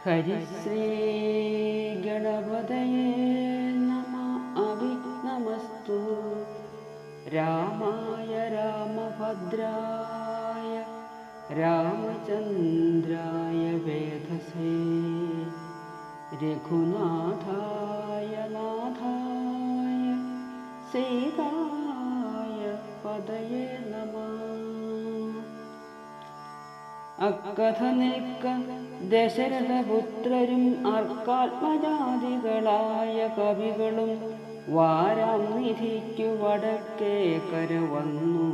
ഹരിശ്രീ ഗണപതയേ നമ. അവിഘ്നമസ്തു. രാമായ രാമഭദ്രായ രാമചന്ദ്രായ വേധസേ രഘുനാഥായ നാഥായ സീതായ പദയേ നമഃ. അക്കഥ നിൽക്ക ദശരഥപുത്രരും അർക്കാത്മജാതികളായ കവികളും വാരാം നിധിക്കു വടക്കേക്കര വന്നു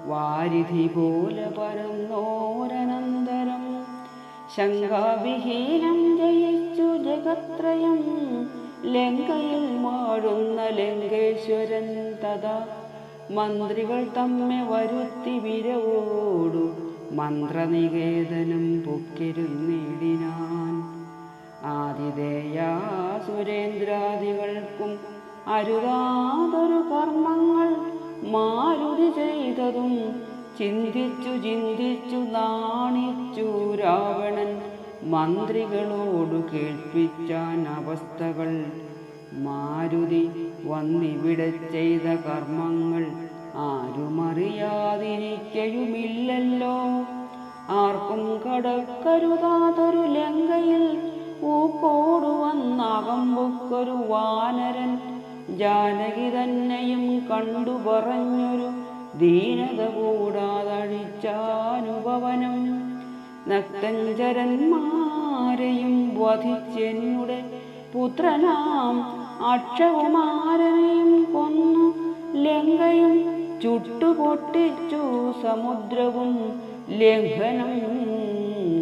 വാരിധി പോലെ പരന്നോരനന്തരം ശങ്കാവിഹീനം ജയിച്ചു ജഗത്രയം ലങ്കയിൽ മാടുന്ന ലങ്കേശ്വരൻ തഥാ മന്ത്രികൾ തമ്മെ വരുത്തി വിരവോടു മന്ത്രനികേതനം പൊക്കിരുന്നിടിനാൻ. ആതിഥേയാ സുരേന്ദ്രാദികൾക്കും അരുതാതൊരു കർമ്മങ്ങൾ മാരുതി ചെയ്തതും ചിന്തിച്ചു ചിന്തിച്ചു നാണിച്ചു രാവണൻ മന്ത്രികളോടു കേൾപ്പിച്ചാൻ അവസ്ഥകൾ. മാരുതി വന്നിവിടെ ചെയ്ത കർമ്മങ്ങൾ ആരുമറിയാതിരിക്കയുമില്ലല്ലോ. ആർക്കും കടക്കരുതാതൊരു ലങ്കയിൽ ൂക്കോടുവന്നകമ്പൊക്കൊരു വാനരൻ ജാനകി തന്നെയും കണ്ടു പറഞ്ഞൊരു ദീനത കൂടാതഴിച്ചാനുപവനം. നക്തഞ്ചരന്മാരെയും വധിച്ചെന്നുടെ പുത്രനാം അക്ഷകുമാരനെയും കൊന്നു ലങ്കയും ചുട്ടുപൊട്ടിച്ചു സമുദ്രവും ലംഘനം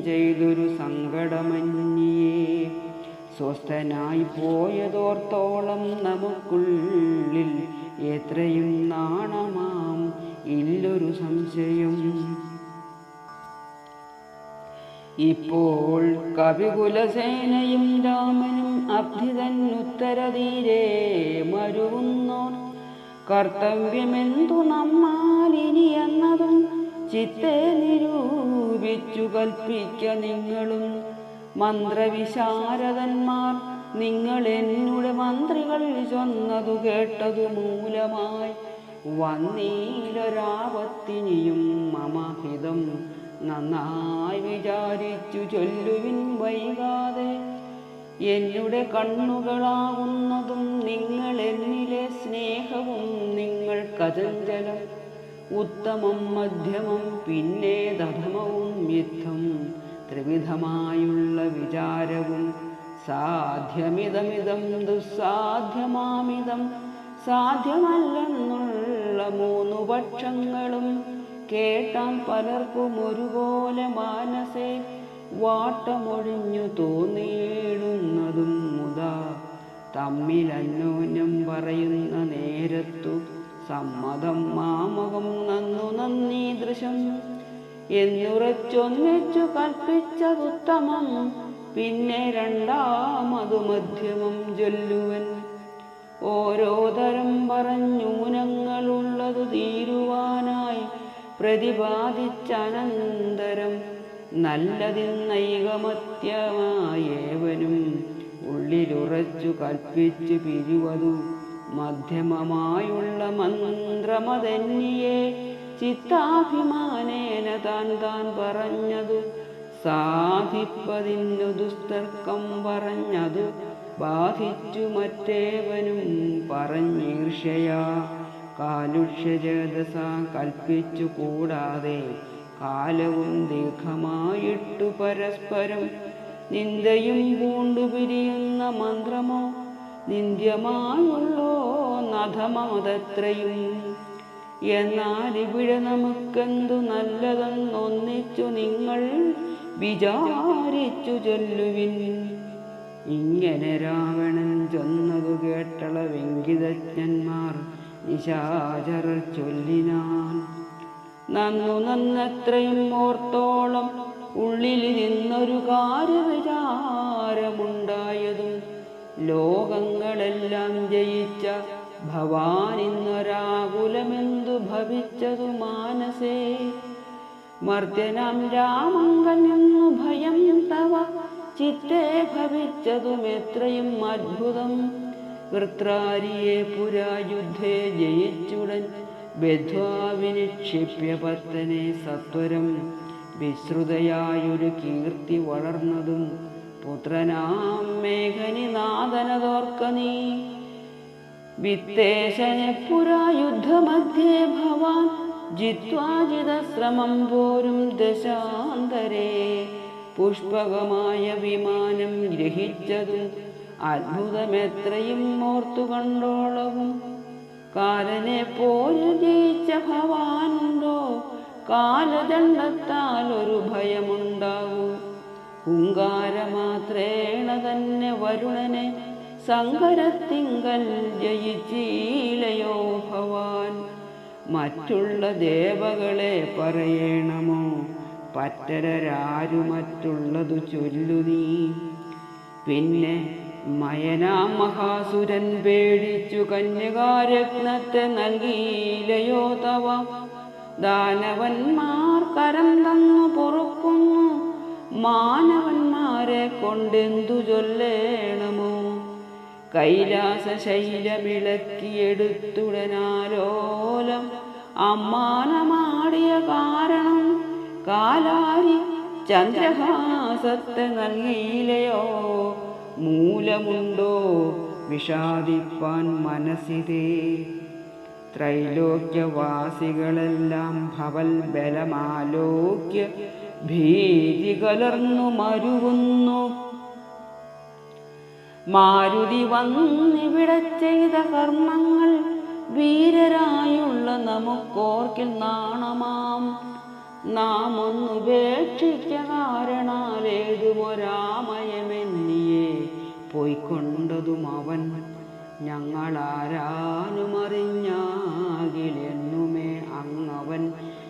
ചെയ്തൊരു സങ്കടമന്യേ സ്വസ്ഥനായി പോയതോർത്തോളം നമുക്കുള്ളിൽ എത്രയും നാണമാം ഇല്ലൊരു സംശയം. ഇപ്പോൾ കവികുലസേനയും രാമനും അബ്ധിതന്നുത്തരതീരെ മരുവുന്നോർ കർത്തവ്യമെന്തു നമ്മാലിനി എന്നതും ചിത്തെ നിരൂപിച്ചു കൽപ്പിക്ക നിങ്ങളും. മന്ത്രവിശാരദന്മാർ നിങ്ങൾ എന്നുടെ മന്ത്രികൾ ചൊന്നതു കേട്ടതു മൂലമായി വന്നീലൊരാപത്തിനിയും മമഹിതം നന്നായി വിചാരിച്ചു ചൊല്ലുവിൻ വൈകാതെ. എന്നുടെ കണ്ണുകളാകുന്നതും നിങ്ങൾ എന്നിലെ സ്നേഹവും നിങ്ങൾ കചഞ്ചലം ഉത്തമം മധ്യമം പിന്നെ ധമവും യുദ്ധം ത്രിവിധമായുള്ള വിചാരവും സാധ്യമിതമിതം ദുസ്സാധ്യമാമിതം സാധ്യമല്ലെന്നുള്ള മൂന്നു പക്ഷങ്ങളും കേട്ടാൽ പലർക്കും ഒരുപോലെ മാനസേ വാട്ടമൊഴിഞ്ഞു തോന്നിയിടുന്നതും മുതാ തമ്മിലന്യോന്യം പറയുന്ന നേരത്തു സമ്മതം മാമകം നന്നു നന്ദീദൃശം എന്നുറച്ചൊന്നിച്ചു കൽപ്പിച്ചതുത്തമം പിന്നെ രണ്ടാമതു മധ്യമം ചൊല്ലുവൻ. ഓരോ തരം പറഞ്ഞൂനങ്ങളുള്ളതു തീരുവാനായി പ്രതിപാദിച്ചനന്തരം നല്ലതിൽ നൈകമത്യമായേവനും ഉള്ളിലുറച്ചു കൽപ്പിച്ചു പിരിവതു മധ്യമമായുള്ള മന്ത്രമതന്യേ ചിത്താഭിമാനേന താൻ താൻ പറഞ്ഞതു സാധിപ്പതിന്നു ദുസ്തർക്കം പറഞ്ഞതു ബാധിച്ചു മറ്റേവനും പറഞ്ഞീർഷയാ കാലുഷ്യചേതസ കൽപ്പിച്ചു കൂടാതെ കാലവും ദീർഘമായിട്ടു പരസ്പരം നിന്ദയും പൂണ്ടു പിരിയുന്ന മന്ത്രമോ നിന്ദ്യമായുള്ളോ നധമതത്രയും. എന്നാൽ ഇവിടെ നമുക്കെന്തു നല്ലതെന്നൊന്നിച്ചു നിങ്ങൾ വിചാരിച്ചു ചൊല്ലുവിൻ. ഇങ്ങനെ രാവണൻ ചൊന്നതു കേട്ടള വെങ്കിതജ്ഞന്മാർ നിശാചരർ ചൊല്ലിനാൻ. നന്നു നന്നത്രയും ഓർത്തോളം ഉള്ളിൽ നിന്നൊരു കാര്യവിചാരമുണ്ടായതും ലോകങ്ങളെല്ലാം ജയിച്ച ഭവാനിന്നൊരാകുലമെന്തു ഭവിച്ചതു മാനസേ. മർദ്ദനാം രാമങ്കൽ നിന്നു ഭയം തവ ചിത്തേ ഭവിച്ചതും എത്രയും അത്ഭുതം. വൃത്രാരിയെ പുരായുദ്ധേ ജയിച്ചുടൻ ബദ്ധ്വാ വിനിക്ഷിപ്യ പത്തനെ സത്വരം. വിശ്രുതയായൊരു കീർത്തി വളർന്നതും പുത്രനാം മേഘനിനാഥനതോർക്ക നീ. വിത്തേശനെ പുരായുദ്ധമധ്യേ ഭവാൻ ജിത്വാജിതശ്രമം പോരും ദശാന്തരേ. പുഷ്പകമായ വിമാനം ഗ്രഹിച്ചതും അത്ഭുതമെത്രയും ഓർത്തു കണ്ടോളവും. കാലനെ പോരിൽ ജയിച്ച ഭവാനുണ്ടോ? കാലദണ്ഡത്താൽ ഒരു ഭയമുണ്ടാവൂ. ഹുങ്കാരമാത്രേണ തന്നെ വരുണനെ സങ്കരത്തിങ്കൽ ജയിച്ചീലയോ ഭവാൻ. മറ്റുള്ള ദേവകളെ പറയണമോ? പറ്റരാരു മറ്റുള്ളതു ചൊല്ലു നീ. പിന്നെ മയനാം മഹാസുരൻ പേടിച്ചു കന്യകാരത്നത്തെ നൽകിയിലയോ തവ. ദാനവന്മാർ കരം തന്നു പൊറുക്കുന്നു, മാനവന്മാരെ കൊണ്ടെന്തു ചൊല്ലേണമോ? കൈലാസ ശൈലമിളക്കിയെടുത്തുടനാലോലം അമ്മാനമാടിയ കാരണം കാലാരി ചന്ദ്രഹാസത്തെ നൽകിയിലയോ? മൂലമുണ്ടോ വിഷാദിപ്പാൻ മനസ്സിതേ? ത്രൈലോക്യവാസികളെല്ലാം ഭവൽ ബലമാലോക്യ ഭീതി കലർന്നു മരുവുന്നു. മാരുതി വന്നിവിടെ ചെയ്ത കർമ്മങ്ങൾ വീരരായുള്ള നമുക്കോർക്കിൽ നാണമാം. നാം ഒന്നുപേക്ഷിക്ക കാരണാലേതുമൊരാമയമെന്നിയെ പോയിക്കൊണ്ടതും അവൻ. ഞങ്ങളാരാനുമറിഞ്ഞാകിലെന്നുമേ അങ്ങവൻ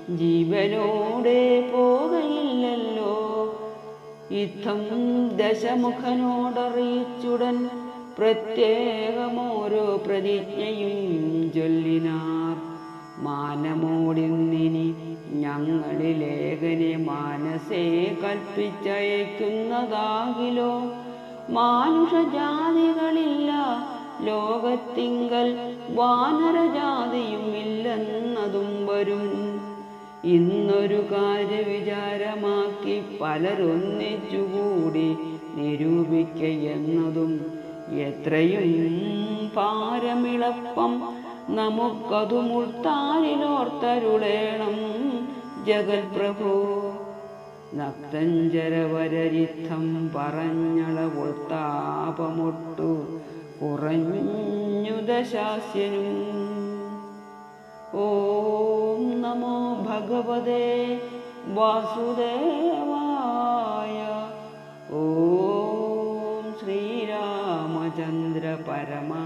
ജീവനോടെ പോകയില്ലല്ലോ. യുദ്ധം ദശമുഖനോടറിയിച്ചുടൻ പ്രത്യേകമോരോ പ്രതിജ്ഞയും ചൊല്ലിനാർ. മാനമോടിന്നിനി ഞങ്ങളിലേഖനെ മാനസേ കൽപ്പിച്ചയക്കുന്നതാകിലോ? മാനുഷജാതികളില്ല ലോകത്തിങ്കൽ, വാനരജാതിയും ഇല്ലെന്നതും വരും. ഇന്നൊരു കാര്യവിചാരമാക്കി പലരൊന്നിച്ചുകൂടി നിരൂപിക്കയെന്നതും എത്രയും പാരമിളപ്പം. നമുക്കതു മുൾത്താരിലോർത്തരുളേണം ജഗൽപ്രഭോ. നക്തഞ്ചരവരരിത്തം പറഞ്ഞളവുൾത്താപമൊട്ടു കുറഞ്ഞു ദശാസ്യനും. ഓം നമോ ഭഗവതേ വാസുദേവായ. ഓം ശ്രീരാമചന്ദ്ര പരമാ